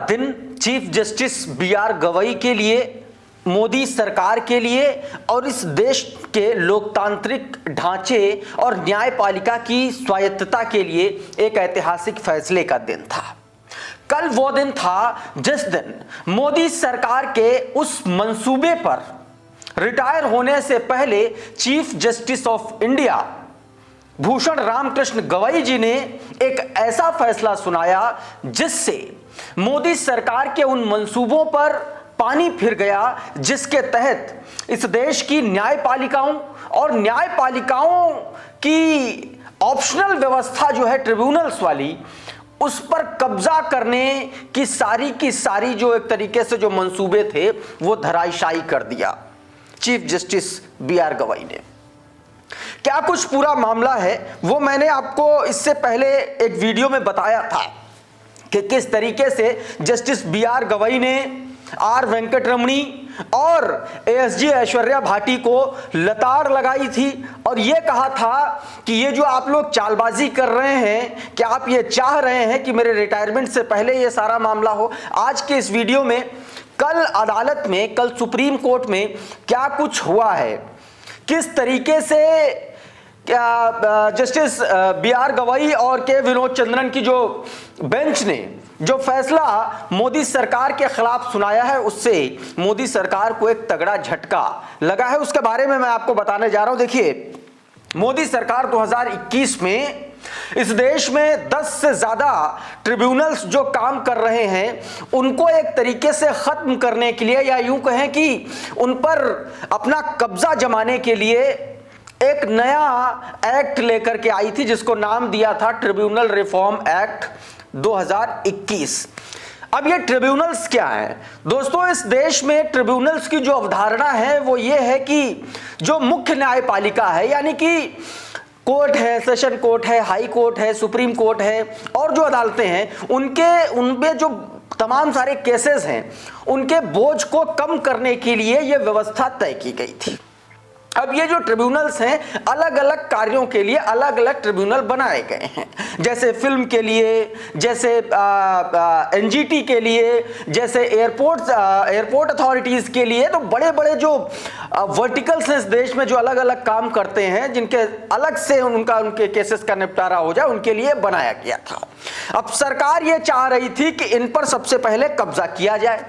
दिन chief justice B R. Gavai के लिए, मोदी सरकार के लिए और इस देश के लोकतांत्रिक ढांचे और न्यायपालिका की स्वायत्तता के लिए एक ऐतिहासिक फैसले का दिन था। कल वो दिन था जिस दिन मोदी सरकार के उस मंसूबे पर रिटायर होने से पहले chief justice of India Bhushan Ramkrishna Gavai ji ने एक ऐसा फैसला सुनाया जिससे मोदी सरकार के उन मंसूबों पर पानी फिर गया, जिसके तहत इस देश की न्यायपालिकाओं और न्यायपालिकाओं की ऑप्शनल व्यवस्था जो है ट्रिब्यूनल्स वाली, उस पर कब्जा करने की सारी जो एक तरीके से जो मंसूबे थे वो धराशायी कर दिया चीफ जस्टिस बी.आर. गवई ने। क्या कुछ पूरा मामला है वो मैंने आपको इससे पहले एक वीडियो में बताया था कि किस तरीके से जस्टिस बी.आर. गवई ने आर वेंकटरमणी और एएसजी ऐश्वर्या भाटी को लताड़ लगाई थी और ये कहा था कि ये जो आप लोग चालबाजी कर रहे हैं, क्या आप ये चाह रहे हैं कि मेरे रिटायरमेंट से पहले ये सारा मामला हो। आज के इस वीडियो में कल अदालत में, कल सुप्रीम कोर्ट में क्या कुछ हुआ है, किस तरीके से जस्टिस बी.आर. गवई और के विनोद चंद्रन की जो बेंच ने जो फैसला मोदी सरकार के खिलाफ सुनाया है, उससे मोदी सरकार को एक तगड़ा झटका लगा है, उसके बारे में मैं आपको बताने जा रहा हूं। देखिए, मोदी सरकार 2021 में इस देश में 10 से ज्यादा ट्रिब्यूनल्स जो काम कर रहे हैं उनको एक तरीके से खत्म करने के लिए, या यूं कहें कि उन पर अपना कब्जा जमाने के लिए एक नया एक्ट लेकर के आई थी जिसको नाम दिया था ट्रिब्यूनल रिफॉर्म एक्ट 2021। अब ये ट्रिब्यूनल्स क्या है दोस्तों? इस देश में ट्रिब्यूनल्स की जो अवधारणा है वो ये है कि जो मुख्य न्यायपालिका है, यानी कि कोर्ट है, सेशन कोर्ट है, हाई कोर्ट है, सुप्रीम कोर्ट है और जो अदालतें हैं, उनमें जो तमाम सारे केसेस हैं उनके बोझ को कम करने के लिए ये व्यवस्था तय की गई थी। अब ये जो ट्रिब्यूनल्स हैं अलग अलग कार्यों के लिए अलग अलग ट्रिब्यूनल बनाए गए हैं, जैसे फिल्म के लिए, जैसे एनजीटी के लिए, जैसे एयरपोर्ट अथॉरिटीज के लिए। तो बड़े बड़े जो वर्टिकल्स हैं इस देश में जो अलग अलग काम करते हैं, जिनके अलग से उनके केसेस का निपटारा हो जाए, उनके लिए बनाया गया था। अब सरकार ये चाह रही थी कि इन पर सबसे पहले कब्जा किया जाए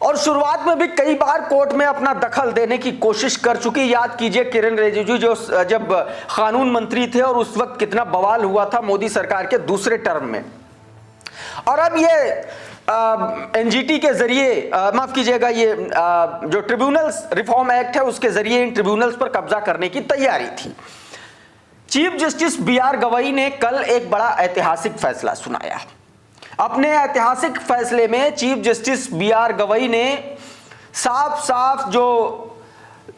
और शुरुआत में भी कई बार कोर्ट में अपना दखल देने की कोशिश कर चुकी। याद कीजिए किरण रिजिजू जो जब कानून मंत्री थे और उस वक्त कितना बवाल हुआ था मोदी सरकार के दूसरे टर्म में। और अब ये एनजीटी के जरिए, माफ कीजिएगा, ये जो ट्रिब्यूनल्स रिफॉर्म एक्ट है उसके जरिए इन ट्रिब्यूनल्स पर कब्जा करने की तैयारी थी। Chief justice B R. गवई ने कल एक बड़ा ऐतिहासिक फैसला सुनाया। अपने ऐतिहासिक फैसले में चीफ जस्टिस बी.आर. गवई ने साफ साफ जो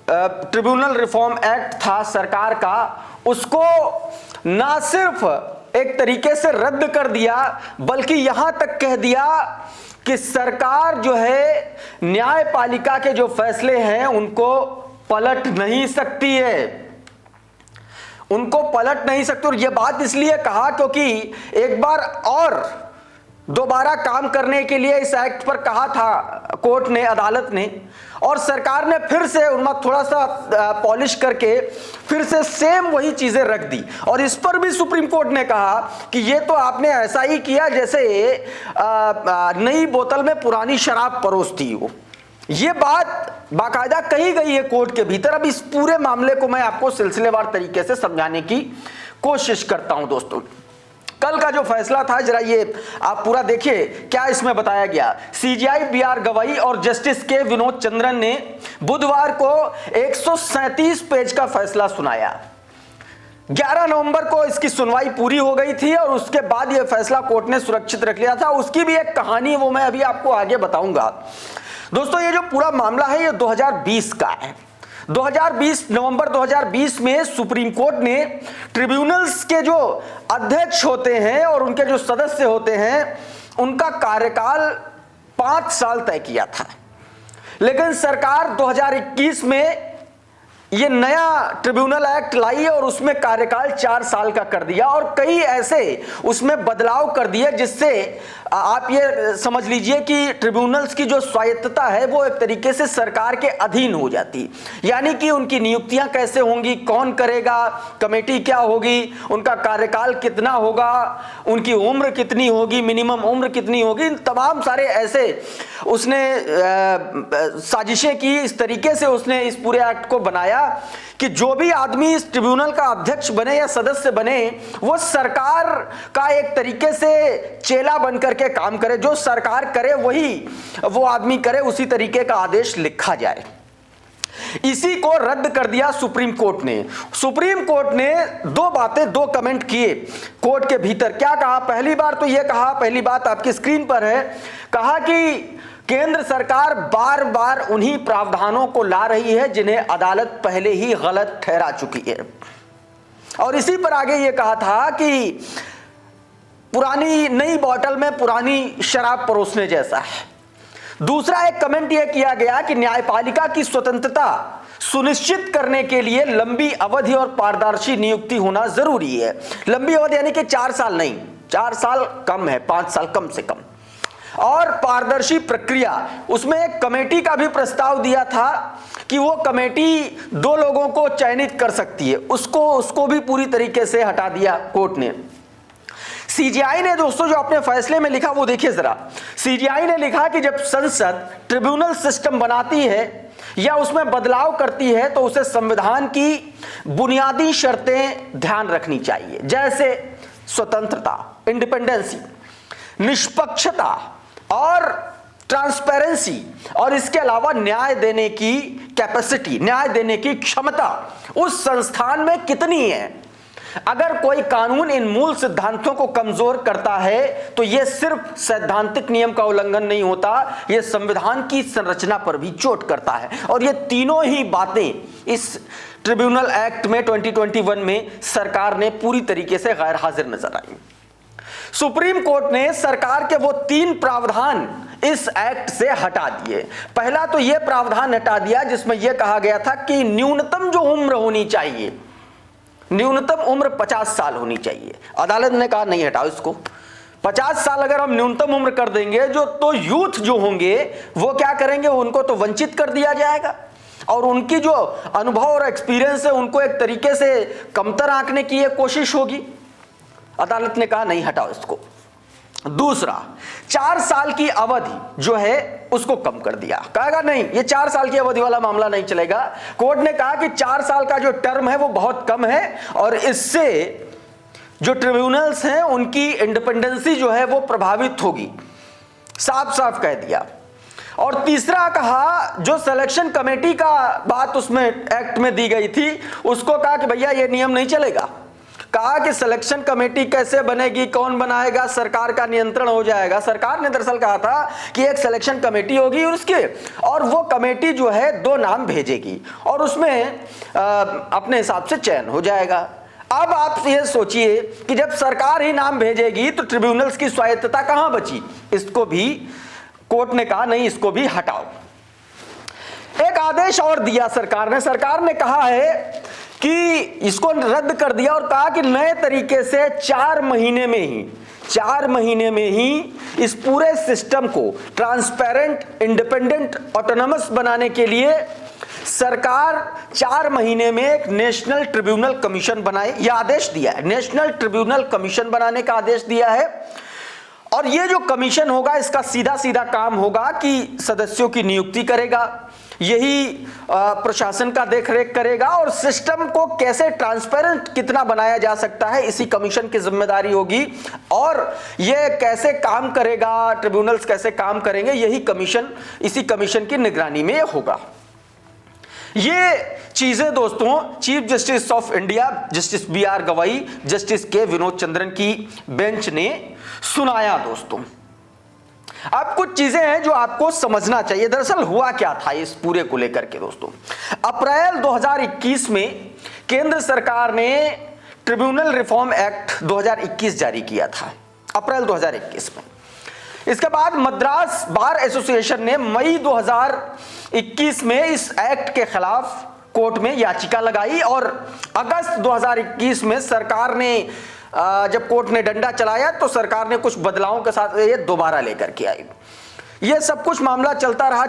ट्रिब्यूनल रिफॉर्म एक्ट था सरकार का, उसको ना सिर्फ एक तरीके से रद्द कर दिया बल्कि यहां तक कह दिया कि सरकार जो है न्यायपालिका के जो फैसले हैं उनको पलट नहीं सकती है, उनको पलट नहीं सकती। और यह बात इसलिए कहा क्योंकि एक बार और दोबारा काम करने के लिए इस एक्ट पर कहा था कोर्ट ने, अदालत ने, और सरकार ने फिर से उनमें थोड़ा सा पॉलिश करके फिर से सेम वही चीजें रख दी। और इस पर भी सुप्रीम कोर्ट ने कहा कि ये तो आपने ऐसा ही किया जैसे नई बोतल में पुरानी शराब परोस दी हो। ये बात बाकायदा कही गई है कोर्ट के भीतर। अब इस पूरे मामले को मैं आपको सिलसिलेवार तरीके से समझाने की कोशिश करता हूं दोस्तों। कल का जो फैसला था जरा ये आप पूरा देखिए क्या इसमें बताया गया। CJI B R. गवई और जस्टिस के विनोद चंद्रन ने बुधवार को 137 पेज का फैसला सुनाया। 11 नवंबर को इसकी सुनवाई पूरी हो गई थी और उसके बाद यह फैसला कोर्ट ने सुरक्षित रख लिया था। उसकी भी एक कहानी है, वो मैं अभी आपको आगे बताऊंगा। दोस्तों, ये जो पूरा मामला है ये 2020 का है। 2020 नवंबर 2020 में सुप्रीम कोर्ट ने ट्रिब्यूनल्स के जो अध्यक्ष होते हैं और उनके जो सदस्य होते हैं उनका कार्यकाल 5 साल तय किया था। लेकिन सरकार 2021 में ये नया ट्रिब्यूनल एक्ट लाई और उसमें कार्यकाल 4 साल का कर दिया और कई ऐसे उसमें बदलाव कर दिए जिससे आप ये समझ लीजिए कि ट्रिब्यूनल्स की जो स्वायत्तता है वो एक तरीके से सरकार के अधीन हो जाती, यानी कि उनकी नियुक्तियां कैसे होंगी, कौन करेगा, कमेटी क्या होगी, उनका कार्यकाल कितना होगा, उनकी उम्र कितनी होगी, मिनिमम उम्र कितनी होगी, तमाम सारे ऐसे उसने साजिशें की। इस तरीके से उसने इस पूरे एक्ट को बनाया कि जो भी आदमी इस ट्रिब्यूनल का अध्यक्ष बने या सदस्य बने वो सरकार का एक तरीके से चेला बन करके काम करे, जो सरकार करे वही वो आदमी करे, उसी तरीके का आदेश लिखा जाए। इसी को रद्द कर दिया सुप्रीम कोर्ट ने। सुप्रीम कोर्ट ने दो बातें, दो कमेंट किए कोर्ट के भीतर। क्या कहा? पहली बार तो यह कहा, पहली बात आपकी स्क्रीन पर है, कहा कि केंद्र सरकार बार बार उन्हीं प्रावधानों को ला रही है जिन्हें अदालत पहले ही गलत ठहरा चुकी है। और इसी पर आगे ये कहा था कि पुरानी नई बोतल में पुरानी शराब परोसने जैसा है। दूसरा एक कमेंट यह किया गया कि न्यायपालिका की स्वतंत्रता सुनिश्चित करने के लिए लंबी अवधि और पारदर्शी नियुक्ति होना जरूरी है। लंबी अवधि यानी कि 4 साल नहीं, 4 साल कम है, 5 साल कम से कम। और पारदर्शी प्रक्रिया, उसमें एक कमेटी का भी प्रस्ताव दिया था कि वो कमेटी 2 लोगों को चयनित कर सकती है, उसको भी पूरी तरीके से हटा दिया कोर्ट ने। सीजीआई ने दोस्तों जो अपने फैसले में लिखा वो देखिए जरा। सीजीआई ने लिखा कि जब संसद ट्रिब्यूनल सिस्टम बनाती है या उसमें बदलाव करती है तो उसे संविधान की बुनियादी शर्तें ध्यान रखनी चाहिए, जैसे स्वतंत्रता, इंडिपेंडेंसी, निष्पक्षता और ट्रांसपेरेंसी, और इसके अलावा न्याय देने की कैपेसिटी, न्याय देने की क्षमता उस संस्थान में कितनी है। अगर कोई कानून इन मूल सिद्धांतों को कमजोर करता है तो यह सिर्फ सैद्धांतिक नियम का उल्लंघन नहीं होता, यह संविधान की संरचना पर भी चोट करता है। और ये तीनों ही बातें इस ट्रिब्यूनल एक्ट में 2021 में सरकार ने पूरी तरीके से गैर हाजिर नजर आई। सुप्रीम कोर्ट ने सरकार के वो 3 प्रावधान इस एक्ट से हटा दिए। पहला तो यह प्रावधान हटा दिया जिसमें यह कहा गया था कि न्यूनतम जो उम्र होनी चाहिए, न्यूनतम उम्र 50 साल होनी चाहिए। अदालत ने कहा नहीं, हटाओ इसको। 50 साल अगर हम न्यूनतम उम्र कर देंगे जो तो यूथ जो होंगे वो क्या करेंगे, उनको तो वंचित कर दिया जाएगा और उनकी जो अनुभव और एक्सपीरियंस है उनको एक तरीके से कमतर आंकने की ये कोशिश होगी। अदालत ने कहा नहीं, हटाओ इसको। दूसरा, 4 साल की अवधि जो है उसको कम कर दिया। कहेगा नहीं, ये 4 साल की अवधि वाला मामला नहीं चलेगा। कोर्ट ने कहा कि 4 साल का जो टर्म है वो बहुत कम है और इससे जो ट्रिब्यूनल्स हैं उनकी इंडिपेंडेंसी जो है वो प्रभावित होगी, साफ साफ कह दिया। और तीसरा कहा, जो सिलेक्शन कमेटी का बात उसमें एक्ट में दी गई थी उसको कहा कि भैया ये नियम नहीं चलेगा। कहा कि सिलेक्शन कमेटी कैसे बनेगी, कौन बनाएगा, सरकार का नियंत्रण हो जाएगा। सरकार ने दरअसल कहा था कि एक सिलेक्शन कमेटी होगी और वो कमेटी जो है 2 नाम भेजेगी और उसमें अपने हिसाब से चयन हो जाएगा। अब आप ये सोचिए कि जब सरकार ही नाम भेजेगी तो ट्रिब्यूनल्स की स्वायत्तता कहां बची। इसको भी कोर्ट ने कहा नहीं, इसको भी हटाओ। एक आदेश और दिया सरकार ने कहा है कि इसको रद्द कर दिया और कहा कि नए तरीके से 4 महीने में ही इस पूरे सिस्टम को ट्रांसपेरेंट, इंडिपेंडेंट, ऑटोनमस बनाने के लिए सरकार 4 महीने में एक नेशनल ट्रिब्यूनल कमीशन बनाए, यह आदेश दिया है। नेशनल ट्रिब्यूनल कमीशन बनाने का आदेश दिया है और यह जो कमीशन होगा इसका सीधा काम होगा कि सदस्यों की नियुक्ति करेगा, यही प्रशासन का देखरेख करेगा और सिस्टम को कैसे ट्रांसपेरेंट कितना बनाया जा सकता है इसी कमीशन की जिम्मेदारी होगी। और यह कैसे काम करेगा, ट्रिब्यूनल्स कैसे काम करेंगे, यही कमीशन, इसी कमीशन की निगरानी में होगा। ये चीजें दोस्तों chief justice of India justice BR गवाई, जस्टिस के विनोद चंद्रन की बेंच ने सुनाया। दोस्तों अब कुछ चीजें हैं जो आपको समझना चाहिए। दरअसल हुआ क्या था इस पूरे को लेकर के। दोस्तों अप्रैल 2021 में केंद्र सरकार ने ट्रिब्यूनल रिफॉर्म एक्ट 2021 जारी किया था, अप्रैल 2021 में। इसके बाद मद्रास बार एसोसिएशन ने मई 2021 में इस एक्ट के खिलाफ कोर्ट में याचिका लगाई और अगस्त 2021 में सरकार ने जब कोर्ट ने डंडा चलाया तो सरकार ने कुछ बदलावों के साथ ये दोबारा लेकर के आई। ये सब कुछ मामला चलता रहा।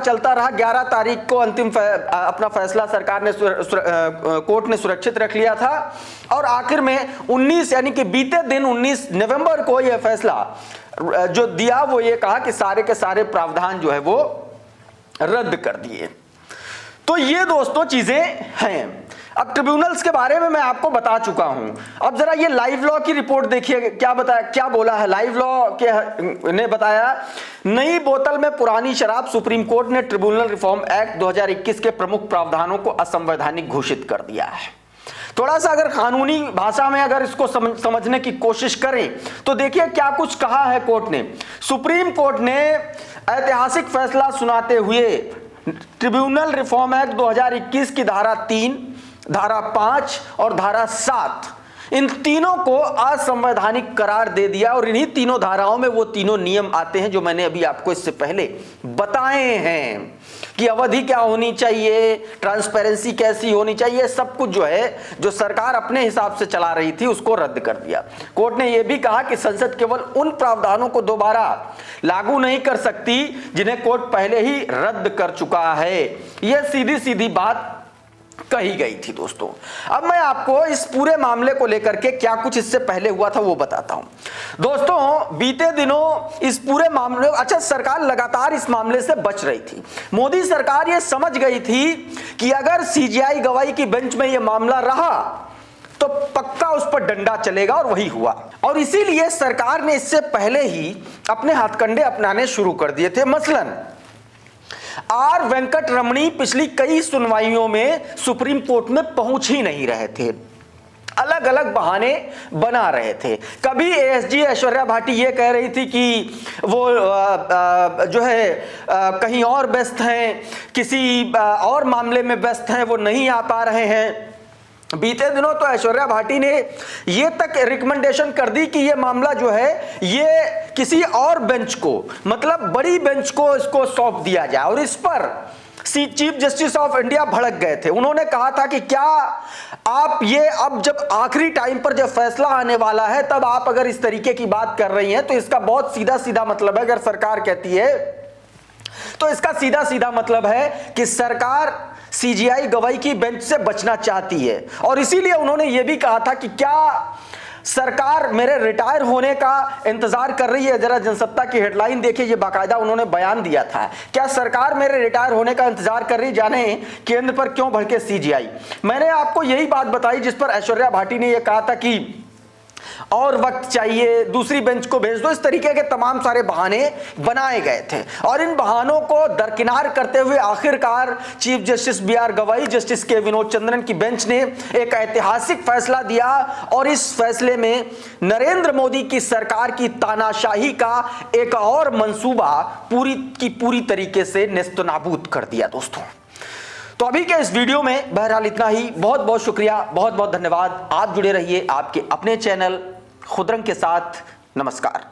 11 तारीख को अंतिम अपना फैसला सरकार ने कोर्ट ने सुरक्षित रख लिया था और आखिर में 19 यानी कि बीते दिन 19 नवंबर को यह फैसला जो दिया वो ये कहा कि सारे के सारे प्रावधान जो है वो रद्द कर दिए। तो ये दोस्तों चीजें हैं। अब ट्रिब्यूनल्स के बारे में मैं आपको बता चुका हूं। अब जरा ये लाइव लॉ की रिपोर्ट देखिए, क्या बोला है लाइव लॉ के ने बताया, नई बोतल में पुरानी शराब, सुप्रीम कोर्ट ने ट्रिब्यूनल रिफॉर्म एक्ट 2021 के प्रमुख प्रावधानों को असंवैधानिक घोषित कर दिया है। थोड़ा सा अगर कानूनी भाषा में अगर इसको समझने की कोशिश करें तो देखिए क्या कुछ कहा है कोर्ट ने। सुप्रीम कोर्ट ने ऐतिहासिक फैसला सुनाते हुए ट्रिब्यूनल रिफॉर्म एक्ट 2021 की धारा 3, धारा 5 और धारा 7 इन तीनों को असंवैधानिक करार दे दिया और इन्हीं तीनों धाराओं में वो तीनों नियम आते हैं जो मैंने अभी आपको इससे पहले बताए हैं कि अवधि क्या होनी चाहिए, ट्रांसपेरेंसी कैसी होनी चाहिए, सब कुछ जो है जो सरकार अपने हिसाब से चला रही थी उसको रद्द कर दिया। कोर्ट ने यह भी कहा कि संसद केवल उन प्रावधानों को दोबारा लागू नहीं कर सकती जिन्हें कोर्ट पहले ही रद्द कर चुका है। यह सीधी सीधी बात कही गई थी दोस्तों। अब मैं आपको इस पूरे मामले को लेकर के क्या कुछ इससे पहले हुआ था वो बताता हूं। दोस्तों बीते दिनों इस पूरे मामले, अच्छा सरकार लगातार इस मामले से बच रही थी। मोदी सरकार ये समझ गई थी कि अगर सीजीआई गवाही की बेंच में ये मामला रहा तो पक्का उस पर डंडा चलेगा और वही हुआ। और इसीलिए सरकार ने इससे पहले ही अपने हथकंडे अपनाने शुरू कर दिए थे। मसलन आर वेंकट रमणी पिछली कई सुनवाइयों में सुप्रीम कोर्ट में पहुंच ही नहीं रहे थे, अलग अलग बहाने बना रहे थे। कभी एएसजी ऐश्वर्या भाटी ये कह रही थी कि वो जो है कहीं और व्यस्त हैं, किसी और मामले में व्यस्त हैं, वो नहीं आ पा रहे हैं। बीते दिनों तो ऐश्वर्या भाटी ने ये तक रिकमेंडेशन कर दी कि ये मामला जो है ये किसी और बेंच को, मतलब बड़ी बेंच को इसको सौंप दिया जाए। और इस पर चीफ जस्टिस ऑफ इंडिया भड़क गए थे। उन्होंने कहा था कि क्या आप ये अब जब आखिरी टाइम पर जब फैसला आने वाला है तब आप अगर इस तरीके की बात कर रही हैं तो इसका बहुत सीधा सीधा मतलब है, अगर सरकार कहती है तो इसका सीधा सीधा मतलब है कि सरकार सीजीआई गवाही की बेंच से बचना चाहती है। और इसीलिए उन्होंने यह भी कहा था कि क्या सरकार मेरे रिटायर होने का इंतजार कर रही है। जरा जनसत्ता की हेडलाइन देखिए, ये बाकायदा उन्होंने बयान दिया था, क्या सरकार मेरे रिटायर होने का इंतजार कर रही, जाने केंद्र पर क्यों भड़के सीजीआई। मैंने आपको यही बात बताई जिस पर ऐश्वर्या भाटी ने यह कहा था कि और वक्त चाहिए, दूसरी बेंच को भेज दो। इस तरीके के तमाम सारे बहाने बनाए गए थे और इन बहानों को दरकिनार करते हुए आखिरकार चीफ जस्टिस बीआर गवाई, जस्टिस के विनोद चंद्रन की बेंच ने एक ऐतिहासिक फैसला दिया और इस फैसले में नरेंद्र मोदी की सरकार की तानाशाही का एक और मंसूबा पूरी की पूरी तरीके से नेस्तनाबूद कर दिया दोस्तों। तो अभी के इस वीडियो में बहरहाल इतना ही। बहुत बहुत शुक्रिया, बहुत बहुत धन्यवाद। आप जुड़े रहिए आपके अपने चैनल खुदरंग के साथ। नमस्कार।